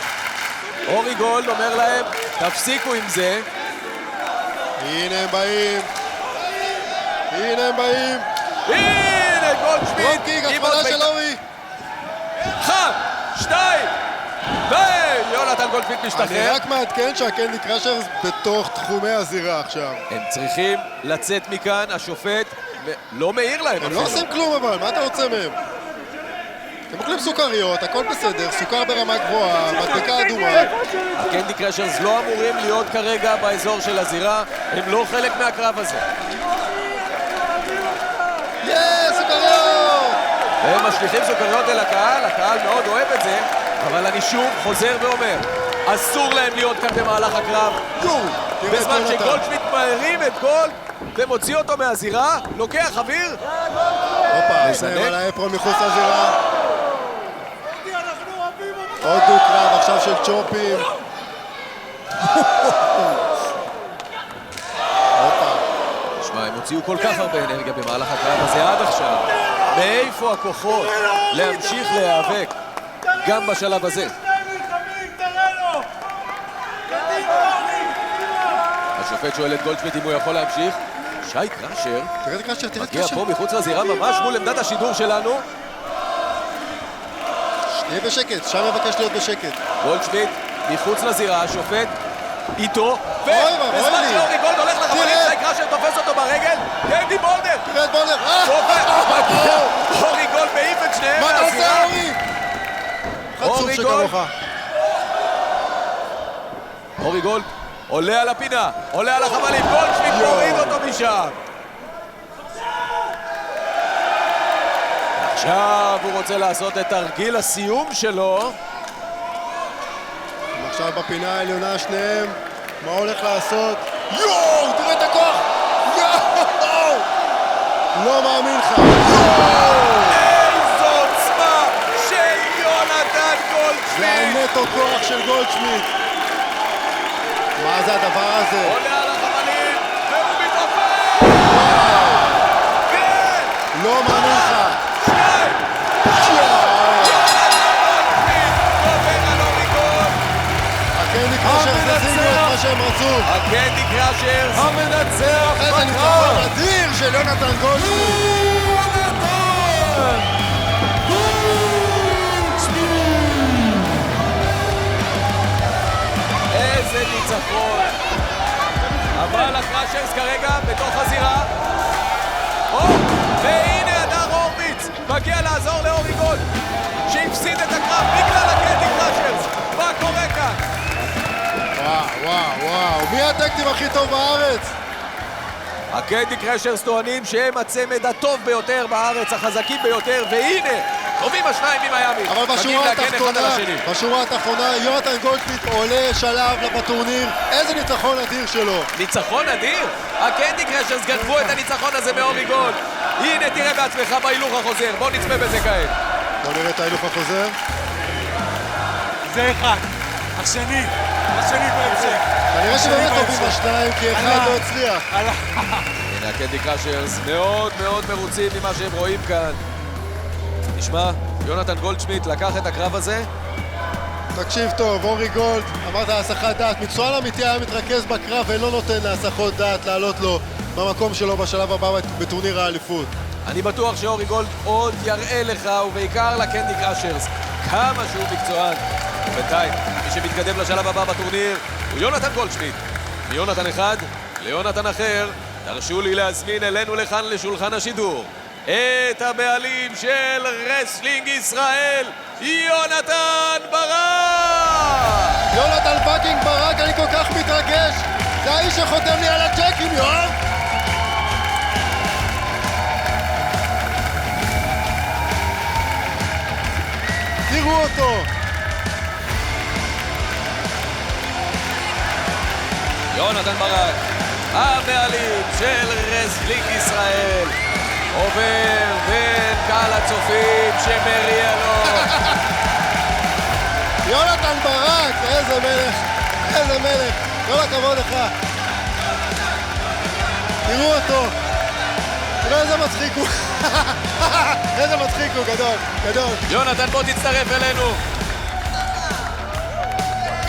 אורי גולד אומר להם, תפסיקו עם זה. הנה הם באים. הנה הם באים. הנה גולדשמיט. דרופקיק, התחלה של אורי. 1, 2, ויונתן גולדשמיט משתחרר. אני רק מעדכן שהקנדי קרשרס בתוך תחומי הזירה עכשיו. הם צריכים לצאת מכאן, השופט לא מעיר להם. הם לא עושים כלום אבל, מה אתה רוצה מהם? הם אוכלים סוכריות, הכל בסדר, סוכר ברמה גבוהה, מדבקה אדומה. הקנדי קרשרס לא אמורים להיות כרגע באזור של הזירה, הם לא חלק מהקרב הזה. סוכריות! הם משליחים סוכריות אל הקהל, הקהל מאוד אוהב את זה, אבל אני שוב חוזר ואומר, אסור להם להיות כאן במהלך הקרב. בזמן שגולדשמיט מרים את גולד ומוציא אותו מהזירה, לוקח אוויר. הופה, שניהם על האפרו מחוץ לזירה. עוד דו קרב עכשיו של צ'ופים. תשמע, הם הוציאו כל כך הרבה אנרגיה במהלך הקרב הזה עד עכשיו. מאיפה הכוחות להמשיך להיאבק גם בשלב הזה? השופט שואל את גולדשמיט אם הוא יכול להמשיך. שי קראשר מגיע פה מחוץ לזירה ממש מול עמדת השידור שלנו. תהיה בשקט, שם מבקש להיות בשקט. גולדשמיט מחוץ לזירה, השופט איתו, ובזמן שאורי גולד הולך לחבלים, שי קראשר תופס אותו ברגל. קנדי בולדר! תראה את בולדר! אורי גולד מעיף את שניהם מה אתה עושה אורי? אורי גולד אורי גולד עולה על הפינה, עולה על החבלים, גולדשמיט מוריד אותו משם. עכשיו הוא רוצה לעשות את תרגיל הסיום שלו. עכשיו בפינה העליונה שניהם, מה הולך לעשות? יואו, תראה את הכוח! יואו! לא מאמין לך! איזו עוצמה של יונתן גולדשמיט! זה הנטו כוח של גולדשמיט! מה זה הדבר הזה? עולה על החבלים והוא מתעופף! כן! לא מאמין לך! הקנדי קרשרס עשינו את מה שהם רצו! הקנדי קרשרס המנצח בקרב! איזה ניצחון אדיר של יונתן גולדשמיט! איזה ניצחון! אבל הקרשרס כרגע בתוך הזירה. והנה הדר הורוביץ מגיע לעזור לאורי גולד שהפסיד את הקרב בגלל הקנדי קרשרס. מה קורה כאן? וואו, מי הטקטים הכי טוב בארץ? הקנדי קרשרס טוענים שהם הצמד הטוב ביותר בארץ, החזקים ביותר, והנה, טובים השניים ממיאמי. אבל בשורה התחתונה, יונתן גולדשמיט עולה שלב בטורניר. איזה ניצחון אדיר שלו. ניצחון אדיר? הקנדי קרשרס גנבו את הניצחון הזה מאורי גולד. הנה, תראה בעצמך בהילוך החוזר, בוא נצפה בזה כעת. בוא נראה את ההילוך החוזר. זה אחד. השני בהמשך. כנראה שבאמת טובים השניים, כי אחד לא הצליח. הנה הקנדי קרשרס מאוד מאוד מרוצים ממה שהם רואים כאן. נשמע, יונתן גולדשמיט לקח את הקרב הזה. תקשיב טוב, אורי גולד, אמרת הסחת דעת. מקצוען אמיתי היה מתרכז בקרב ולא נותן להסחות דעת לעלות לו במקום שלו בשלב הבא בטורניר האליפות. אני בטוח שאורי גולד עוד יראה לך, ובעיקר לקנדי קרשרס, כמה שהוא מקצוען. בינתיים, מי שמתקדם לשלב הבא בטורניר הוא יונתן גולדשמיט. מיונתן אחד ליונתן אחר, תרשו לי להזמין אלינו לכאן לשולחן השידור את הבעלים של רסלינג ישראל, יונתן ברק! יונתן פאקינג ברק, אני כל כך מתרגש! זה האיש שחותם לי על הצ'קים, יואב! תראו אותו! יונתן ברק, הבעלים של רסלינג ישראל, עובר בין קהל הצופים שמריע לו. יונתן ברק, איזה מלך, איזה מלך, כל הכבוד לך. תראו אותו, תראו איזה מצחיק הוא. איזה מצחיק הוא, גדול, גדול. יונתן, בוא תצטרף אלינו.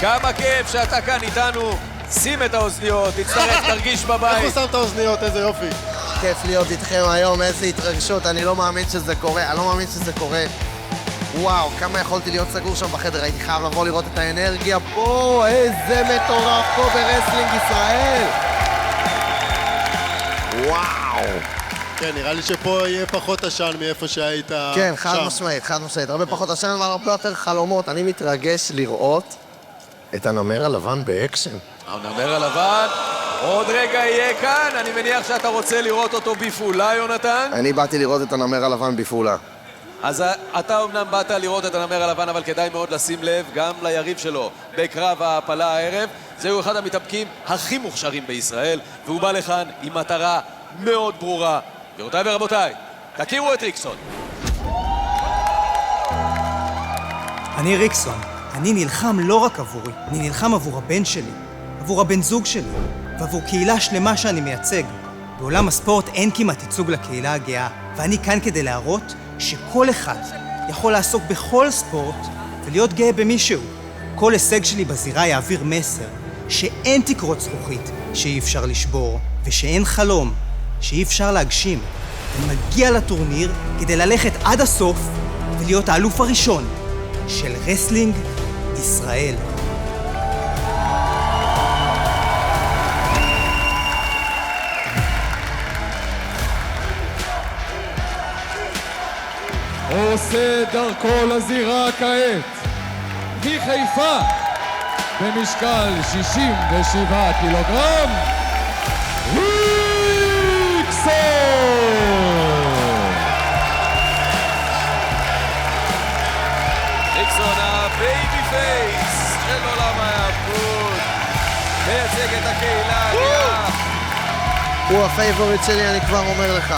כמה כיף שאתה כאן איתנו. שים את האוזניות, תצטרף, תרגיש בבית. איך הוא שם את האוזניות, איזה יופי. כיף להיות איתכם היום, איזה התרגשות, אני לא מאמין שזה קורה, אני לא מאמין שזה קורה. וואו, כמה יכולתי להיות סגור שם בחדר, הייתי חייב לבוא לראות את האנרגיה פה, איזה מטורף פה ברסלינג ישראל. וואו. כן, נראה לי שפה יהיה פחות עשן מאיפה שהיית שם. כן, חד משמעית, הרבה פחות עשן, אבל הרבה יותר חלומות. אני מתרגש לראות את הנמר הלבן באקשן. הנמר הלבן, עוד רגע יהיה כאן, אני מניח שאתה רוצה לראות אותו בפעולה, יונתן? אני באתי לראות את הנמר הלבן בפעולה. אז אתה אמנם באת לראות את הנמר הלבן, אבל כדאי מאוד לשים לב גם ליריב שלו בקרב ההעפלה הערב. זהו אחד המתאבקים הכי מוכשרים בישראל, והוא בא לכאן עם מטרה מאוד ברורה. גבירותיי ורבותיי, תכירו את ריקסון. אני ריקסון. אני נלחם לא רק עבורי, אני נלחם עבור הבן שלי, עבור הבן זוג שלי, ועבור קהילה שלמה שאני מייצג. בעולם הספורט אין כמעט ייצוג לקהילה הגאה, ואני כאן כדי להראות שכל אחד יכול לעסוק בכל ספורט ולהיות גאה במישהו. כל הישג שלי בזירה יעביר מסר שאין תקרות זכוכית שאי אפשר לשבור, ושאין חלום שאי אפשר להגשים. אני מגיע לטורניר כדי ללכת עד הסוף ולהיות האלוף הראשון של רסלינג ישראל. עושה דרכו לזירה כעת מחיפה במשקל 67 קילוגרם, ריקסון! ריקסון הבייבי פייס של עולם ההיאבקות, מייצג את הקהילה הגאה. הוא הפייבוריט שלי, אני כבר אומר לך.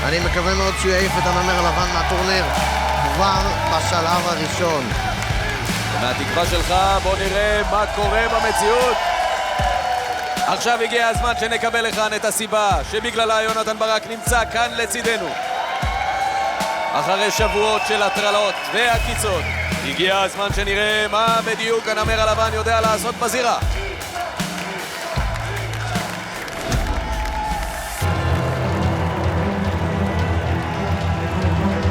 אני מקווה מאוד שהוא יעיף את הנמר הלבן מהטורניר כבר בשלב הראשון. מהתקווה שלך בוא נראה מה קורה במציאות. עכשיו הגיע הזמן שנקבל לכאן את הסיבה שבגללה יונתן ברק נמצא כאן לצידנו. אחרי שבועות של הטרלות והקיצות, הגיע הזמן שנראה מה בדיוק הנמר הלבן יודע לעשות בזירה.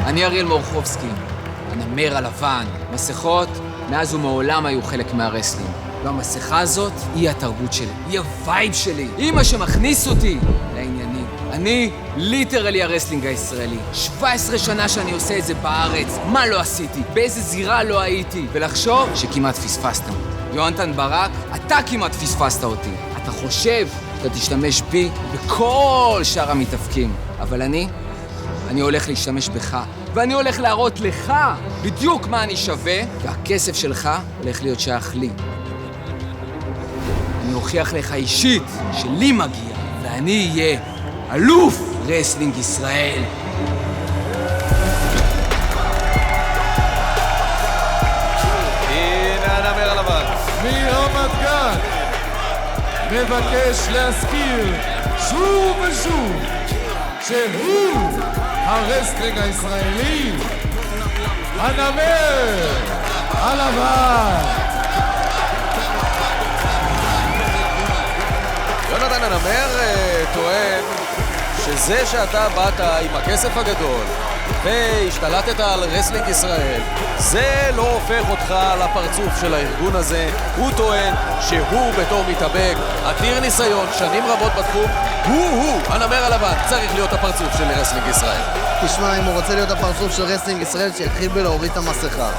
אני אריאל מורחובסקי, הנמר הלבן. מסכות מאז ומעולם היו חלק מהרסלינג. והמסכה הזאת היא התרבות שלי, היא הווייב שלי, היא מה שמכניס אותי לעניינים. אני ליטרלי הרסלינג הישראלי. 17 שנה שאני עושה את זה בארץ. מה לא עשיתי? באיזה זירה לא הייתי? ולחשוב שכמעט פספסת. יונתן ברק, אתה כמעט פספסת אותי. אתה חושב שאתה תשתמש בי בכל שאר המתאבקים. אבל אני הולך להשתמש בך, ואני הולך להראות לך בדיוק מה אני שווה, והכסף שלך הולך להיות שייך לי. אני אוכיח לך אישית שלי מגיע, ואני אהיה אלוף רסלינג ישראל. הנה הנמר הלבן. מרמת גן מבקש להזכיר שוב ושוב שהוא הרסלינג הישראלי, הנמר הלבן. יונתן, הנמר טוען שזה שאתה באת עם הכסף הגדול והשתלטת על רסלינג ישראל, זה לא הופך אותך לפרצוף של הארגון הזה. הוא טוען שהוא בתור מתאבק עתיר ניסיון, שנים רבות בתחום, הוא, הנמר הלבן, צריך להיות הפרצוף של רסלינג ישראל. תשמע, אם הוא רוצה להיות הפרצוף של רסלינג ישראל, שיתחיל בלהוריד את המסכה.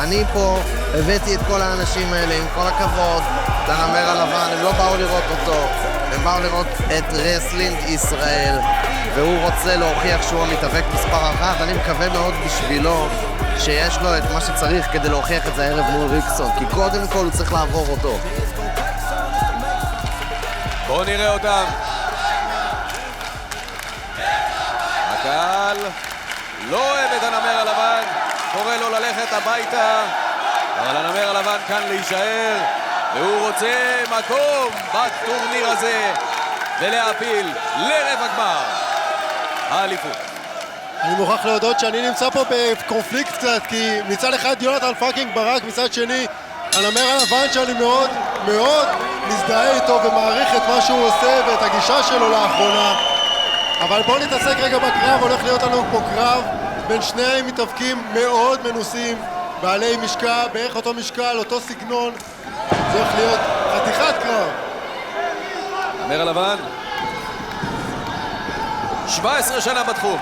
אני פה הבאתי את כל האנשים האלה, עם כל הכבוד, את הנמר הלבן, הם לא באו לראות אותו, הם באו לראות את רסלינג ישראל, והוא רוצה להוכיח שהוא המתאבק מספר אחת. אני מקווה מאוד בשבילו שיש לו את מה שצריך כדי להוכיח את זה הערב מול ריקסון, כי קודם כל הוא צריך לעבור אותו. בואו נראה אותם. הקהל לא אוהב את הנמר הלבן, קורא לו ללכת הביתה, אבל הנמר הלבן כאן להישאר, והוא רוצה מקום בטורניר הזה ולהפיל לרבע גמר האליפות. אני מוכרח להודות שאני נמצא פה בקונפליקט קצת, כי מצד אחד יונתן פאקינג ברק, מצד שני הנמר הלבן שאני מאוד מאוד מזדהה איתו ומעריך את מה שהוא עושה ואת הגישה שלו לאחרונה. אבל בואו נתעסק רגע בקרב. הולך להיות לנו פה קרב בין שני מתאבקים מאוד מנוסים, בעלי משקל, בערך אותו משקל, אותו סגנון. זה הולך להיות חתיכת קרב. הנמר הלבן 17 שנה בתחום.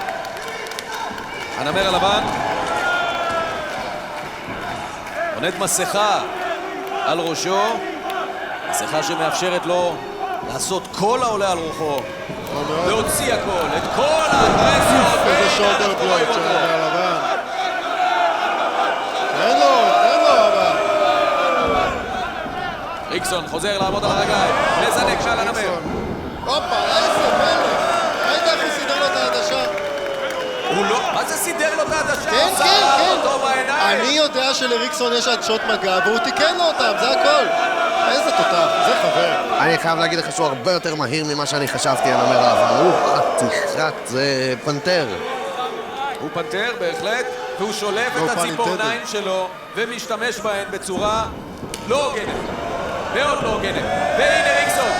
הנמר הלבן עונד מסכה על ראשו, מסכה שמאפשרת לו לעשות כל העולה על רוחו, להוציא הכל, את כל האגרסיות. איזה שולדר בלוק של הנמר הלבן. תן לו אבל. ריקסון חוזר לעמוד על הרגליים, מזנק שעל הנמר. הופה, איזה מלך. ראית איך הוא סידר לו את העדשה? הוא לא, מה זה סידר לו את העדשה? כן, כן. אני יודע שלריקסון יש עדשות מגע והוא תיקן לו אותם, זה הכל. איזה תותח, זה חבר. אני חייב להגיד לך שהוא הרבה יותר מהיר ממה שאני חשבתי, הנמר הלבן. הוא חתיכת, זה פנתר. הוא פנתר בהחלט, והוא שולף את הציפורניים שלו ומשתמש בהן בצורה לא הוגנת, מאוד לא הוגנת. והנה ריקסון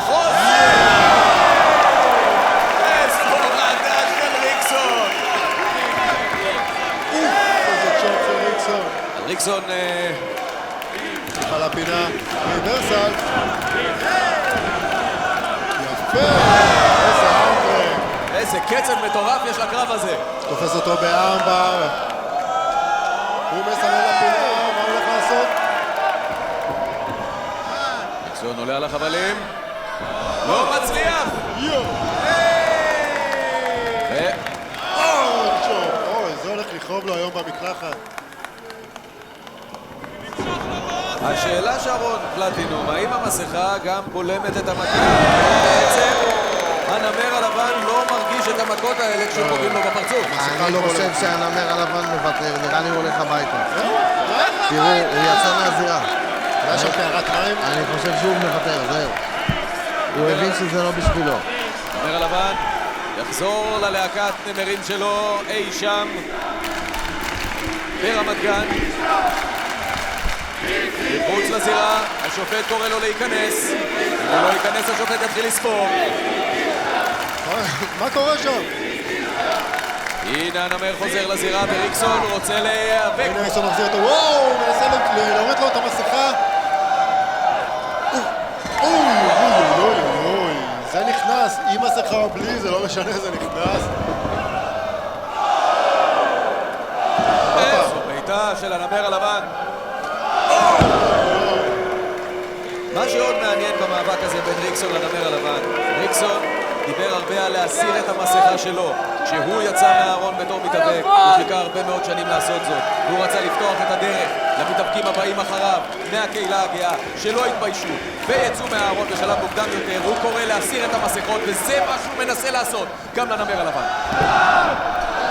חוזר! איזה הורדה של ריקסון! איזה צ'ופ של ריקסון. ריקסון על הפינה, ריברסל. יפה, איזה ארמברג. איזה קצב מטורף יש לקרב הזה. תופס אותו בארמבר. הוא מסמן לפינה, מה הוא הולך לעשות? ריקסון עולה על החבלים. לא מצליח! אוי, זה הולך לכאוב לו היום במקלחת. השאלה שרון פלטינום, האם המסכה גם בולמת את המכה? בעצם הנמר הלבן לא מרגיש את המכות האלה כשפוגעים לו בפרצוף. אני חושב שהנמר הלבן מוותר, נראה לי הוא הולך הביתה. תראו, הוא יצא מהזירה. היה שם קערת מים? אני חושב שהוא מוותר, זהו. הוא הבין שזה לא בשבילו. הנמר הלבן יחזור ללהקת נמרים שלו אי שם ברמת גן. מחוץ לזירה, השופט קורא לו להיכנס. אם הוא לא ייכנס, השופט יתחיל לספור. מה קורה שם? הנה הנמר חוזר לזירה וריקסון רוצה להיאבק. הנה ריקסון מחזיר אותו, וואו, הוא מנסה להוריד לו את המסכה. אוי, זה נכנס, עם מסכה או בלי, זה לא משנה, זה נכנס. איזו בעיטה של הנמר הלבן. מה שעוד מעניין במאבק הזה בין ריקסון לנמר הלבן, ריקסון דיבר הרבה על להסיר את המסכה שלו. כשהוא יצא מהארון בתור מתאבק, הוא חיכה הרבה מאוד שנים לעשות זאת. והוא רצה לפתוח את הדרך למתאבקים הבאים אחריו, מהקהילה הגאה, שלא התביישו ויצאו מהארון בשלב מוקדם יותר. הוא קורא להסיר את המסכות, וזה מה שהוא מנסה לעשות גם לנמר הלבן.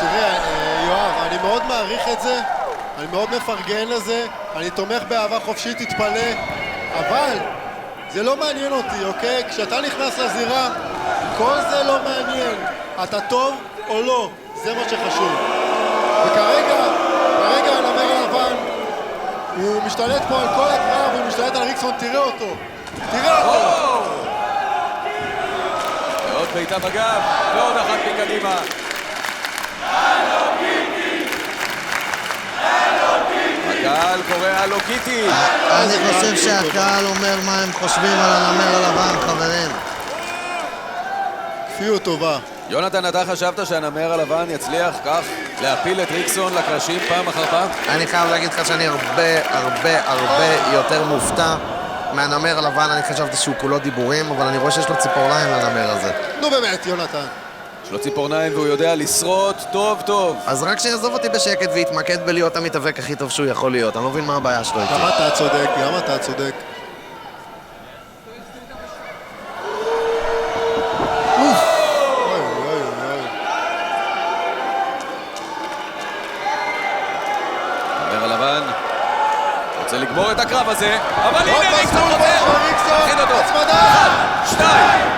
תראה, יואב, אני מאוד מעריך את זה, אני מאוד מפרגן לזה, אני תומך באהבה חופשית, תתפלא, אבל זה לא מעניין אותי, אוקיי? כשאתה נכנס לזירה, כל זה לא מעניין. אתה טוב או לא, זה מה שחשוב. וכרגע הנמר הלבן, הוא משתלט פה על כל הקרב, הוא משתלט על ריקסון, תראה אותו. ועוד בעיטה בגב, ועוד אחת מקדימה. הקהל קורא לו קיטי. אני חושב שהקהל אומר מה הם חושבים על הנמר הלבן, חברים. כפיות טובה. יונתן, אתה חשבת שהנמר הלבן יצליח כך להפיל את ריקסון לקרשים פעם אחר פעם? אני חייב להגיד לך שאני הרבה יותר מופתע מהנמר הלבן. אני חשבתי שהוא כולו דיבורים, אבל אני רואה שיש לו ציפורניים לנמר הזה. נו באמת, יונתן. יש לו ציפורניים והוא יודע לשרוט טוב טוב. אז רק שיעזוב אותי בשקט ויתמקד בלהיות המתאבק הכי טוב שהוא יכול להיות. אני לא מבין מה הבעיה שלו איתי. גם אתה צודק, גם אתה צודק. רוצה לגמור את הקרב הזה, אבל הנה ריקסון חוזר! תכין אותו! הצמדה! 1, 2!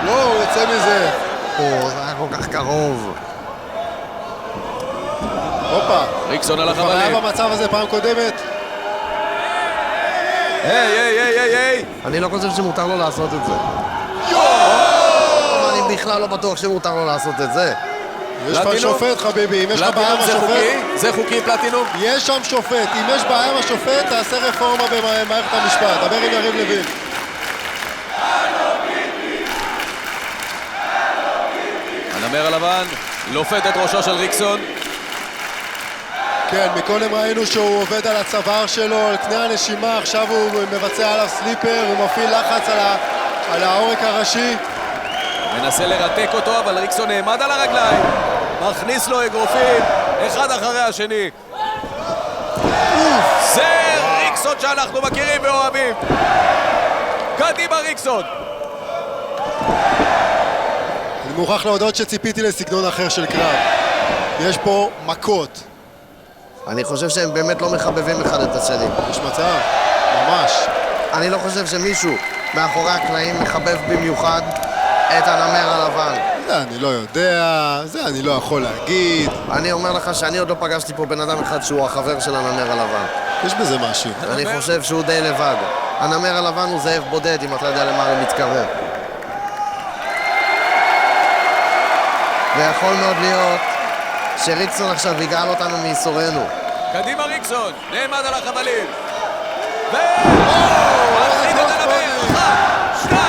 לא, הוא יוצא מזה. זה היה כל כך קרוב. הופה. ריקסון על הוא כבר החבלים. היה במצב הזה פעם קודמת. היי! אני לא חושב שמותר לו לעשות את זה. אני בכלל לא בטוח שמותר לו לעשות את זה. יש לך שופט, חביבי, אם יש לך בעיה עם השופט... זה חוקי, פלטינום? יש שם שופט, אם יש בעיה עם השופט, תעשה רפורמה במערכת המשפט. דבר עם יריב לוין. הנמר הלבן לופת את ראשו של ריקסון. כן, מקודם ראינו שהוא עובד על הצוואר שלו, על קנה הנשימה, עכשיו הוא מבצע עליו סליפר, הוא מפעיל לחץ על העורק הראשי. מנסה לרתק אותו, אבל ריקסון נעמד על הרגליים, מכניס לו אגרופים, אחד אחרי השני. זה ריקסון שאנחנו מכירים ואוהבים. קדימה ריקסון. אני מוכרח להודות שציפיתי לסגנון אחר של קרב. יש פה מכות. אני חושב שהם באמת לא מחבבים אחד את השני. יש מצב, ממש. אני לא חושב שמישהו מאחורי הקלעים מחבב במיוחד את הנמר הלבן. זה אני לא יודע, זה אני לא יכול להגיד. אני אומר לך שאני עוד לא פגשתי פה בן אדם אחד שהוא החבר של הנמר הלבן. יש בזה משהו. אני חושב שהוא די לבד. הנמר הלבן הוא זאב בודד, אם אתה יודע למה הוא מתקרב. ויכול מאוד להיות שריקסון עכשיו יגאל אותנו מייסורנו. קדימה ריקסון, נעמד על החבלים. להפחיד את הנמר. 1, 2.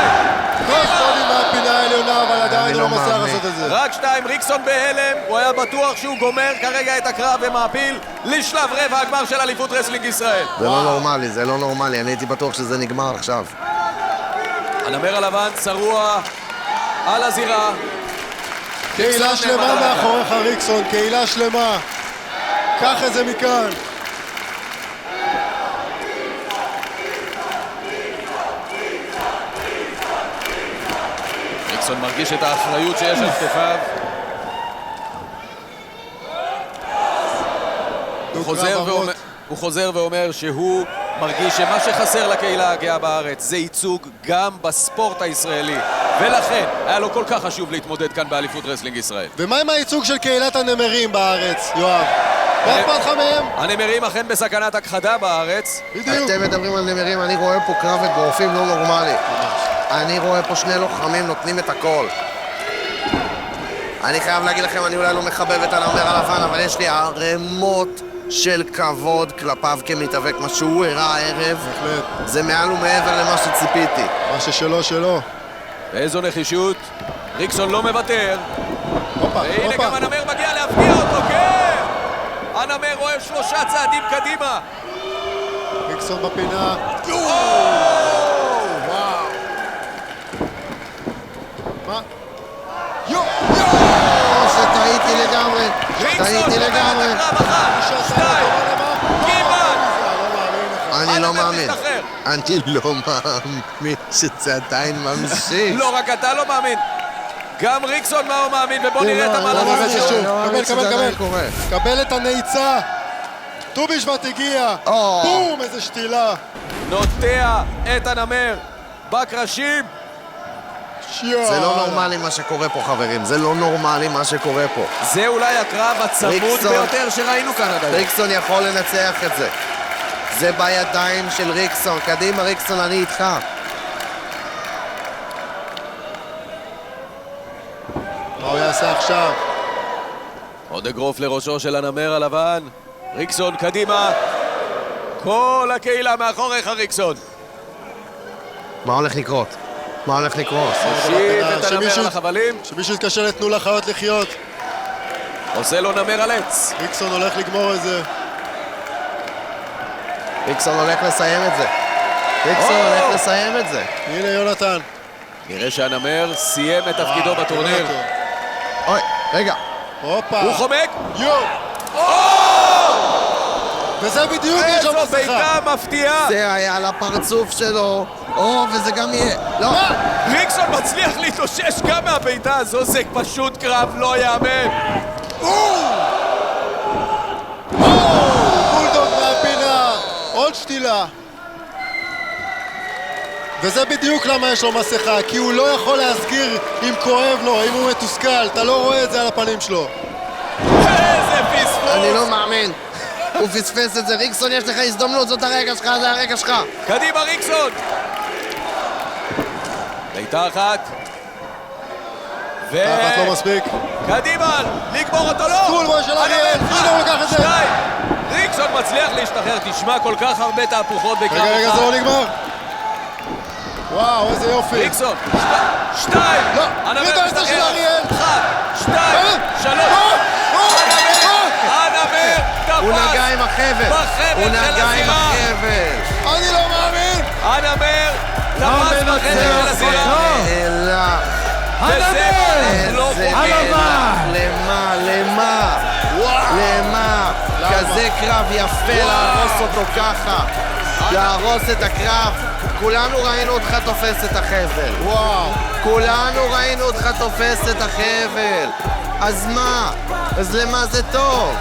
קוסטודי מהפינה העליונה, אבל עדיין הוא לא מצליח לעשות את זה. רק 2, ריקסון בהלם, הוא היה בטוח שהוא גומר כרגע את הקרב ומעפיל לשלב רבע הגמר של אליפות רסלינג ישראל. זה לא נורמלי, זה לא נורמלי, אני הייתי בטוח שזה נגמר עכשיו. הנמר הלבן צרוע על הזירה. קהילה שלמה מאחוריך ריקסון, קהילה שלמה. קח את זה מכאן. ריקסון מרגיש את האחריות שיש על כתפיו. הוא חוזר ואומר שהוא מרגיש שמה שחסר לקהילה הגאה בארץ זה ייצוג גם בספורט הישראלי, ולכן היה לו כל כך חשוב להתמודד כאן באליפות רסלינג ישראל. ומה עם הייצוג של קהילת הנמרים בארץ, יואב? מה אכפת לך מהם? הנמרים אכן בסכנת הכחדה בארץ. בדיוק. אתם מדברים על נמרים, אני רואה פה קרב אגרופים לא נורמלי. אני רואה פה שני לוחמים נותנים את הכל. אני חייב להגיד לכם, אני אולי לא מחבב את הנמר הלבן, אבל יש לי ערימות של כבוד כלפיו כמתאבק. מה שהוא הראה הערב, זה מעל ומעבר למה שציפיתי. מה ששלו שלו. באיזו נחישות, ריקסון לא מוותר. והנה גם הנמר מגיע להפגיע אותו, כן! הנמר רואה 3 צעדים קדימה. ריקסון בפינה. מה? טעיתי לגמרי. טעיתי לגמרי. אני לא מאמין. אני לא מאמין שזה עדיין ממשיך. לא רק אתה לא מאמין. גם ריקסון מה הוא מאמין, ובוא נראה את המהלך הזה שוב. קבל את הנעיצה. ט"ו בשבט הגיע. בום, איזה שתילה. נוטע את הנמר בקרשים. זה לא נורמלי מה שקורה פה, חברים. זה לא נורמלי מה שקורה פה. זה אולי הקרב הצמוד ביותר שראינו כאן עדיין. ריקסון יכול לנצח את זה. זה בידיים של ריקסון. קדימה ריקסון, אני איתך. מה הוא יעשה עכשיו? עוד אגרוף לראשו של הנמר הלבן. ריקסון קדימה. כל הקהילה מאחוריך, ריקסון. מה הולך לקרות? מה הולך לקרות? הושיב את הנמר על החבלים. שמישהו יתקשר לתנו לחיות לחיות. עושה לו נמר על עץ. ריקסון הולך לגמור את זה. ריקסון הולך לסיים את זה. ריקסון הולך לסיים את זה. הנה יונתן. נראה שהנמר סיים את תפקידו בטורניר. אוי, רגע. הופה. הוא חומק. וזה בדיוק יש שם איזו בעיטה מפתיעה. זה היה על הפרצוף שלו. וזה גם יהיה. לא. ריקסון מצליח להתאושש גם מהבעיטה הזו. זה פשוט קרב לא יאמן. בולדוג מהפינה. עוד שתילה. וזה בדיוק למה יש לו מסכה, כי הוא לא יכול להסגיר אם כואב לו, אם הוא מתוסכל, אתה לא רואה את זה על הפנים שלו. איזה פספוס! אני לא מאמין. הוא פספס את זה. ריקסון, יש לך הזדמנות, זאת הרגע שלך, זה הרגע שלך. קדימה, ריקסון! בעיטה אחת. אחת לא מספיק. קדימה, לגמור אותו לא! סקולבוי של אריאל, הנה הוא לקח את זה! שתיים! ריקסון מצליח להשתחרר, תשמע כל כך הרבה תהפוכות בקרב אחד. רגע, זה לא נגמר. וואו, איזה יופי. ריקסון, שתיים! לא, הנמר יותר זה של אריאל! אחד, שתיים, שלוש! הנמר תפס! הוא נגע עם החבל! בחבל הוא של נגע עם הזירה! החבל! אני לא מאמין! הנמר תפס בחבל של הזירה! למה? למה? כזה קרב יפה להרוס אותו ככה. להרוס את הקרב. כולנו ראינו אותך תופס את החבל. וואו. כולנו ראינו אותך תופס את החבל. אז מה? אז למה זה טוב?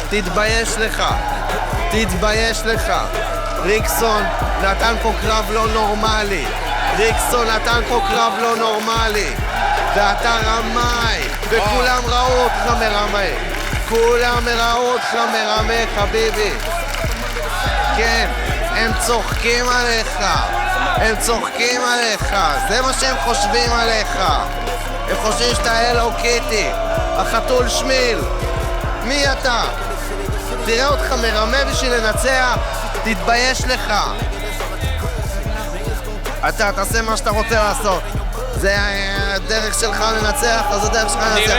תתבייש לך. תתבייש לך. ריקסון נתן פה קרב לא נורמלי. ריקסון נתן פה קרב לא נורמלי. ואתה רמאי. וכולם ראו אותך מרמי. כולם ראו אותך מרמי, חביבי. כן, הם צוחקים עליך. הם צוחקים עליך. זה מה שהם חושבים עליך. הם חושבים שאתה הלו קיטי. החתול שמיל. מי אתה? תראה אותך מרמה בשביל לנצח. תתבייש לך. אתה תעשה מה שאתה רוצה לעשות. זה הדרך שלך לנצח, אז הדרך שלך לנצח.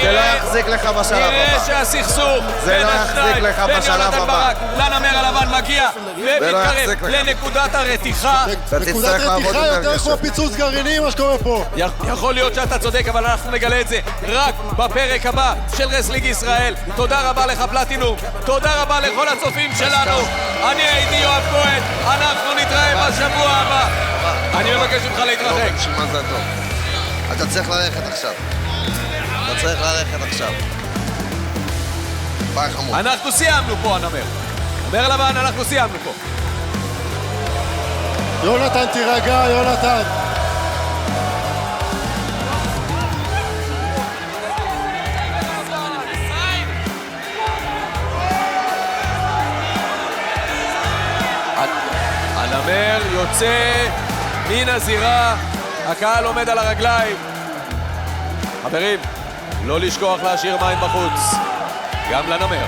זה לא יחזיק לך בשלב הבא. נראה שהסכסוך זה לא יחזיק לך בשלב הבא. לנמר הלבן מגיע ומתקרב לנקודת הרתיחה. נקודת רתיחה יותר כמו פיצוץ גרעיני, מה שקורה פה. יכול להיות שאתה צודק, אבל אנחנו נגלה את זה רק בפרק הבא של רסלינג ישראל. תודה רבה לך פלטינום, תודה רבה לכל הצופים שלנו. אני הייתי יואב כהן, אנחנו נתראה בשבוע הבא. אני מבקש ממך להתרחק. מה זה טוב? אתה צריך ללכת עכשיו. אתה צריך ללכת עכשיו. ביי חמוד. אנחנו סיימנו פה, הנמר. נמר לבן, אנחנו סיימנו פה. יונתן, תירגע, יונתן. הנמר יוצא מן הזירה, הקהל עומד על הרגליים. חברים, לא לשכוח להשאיר מים בחוץ, גם לנמר.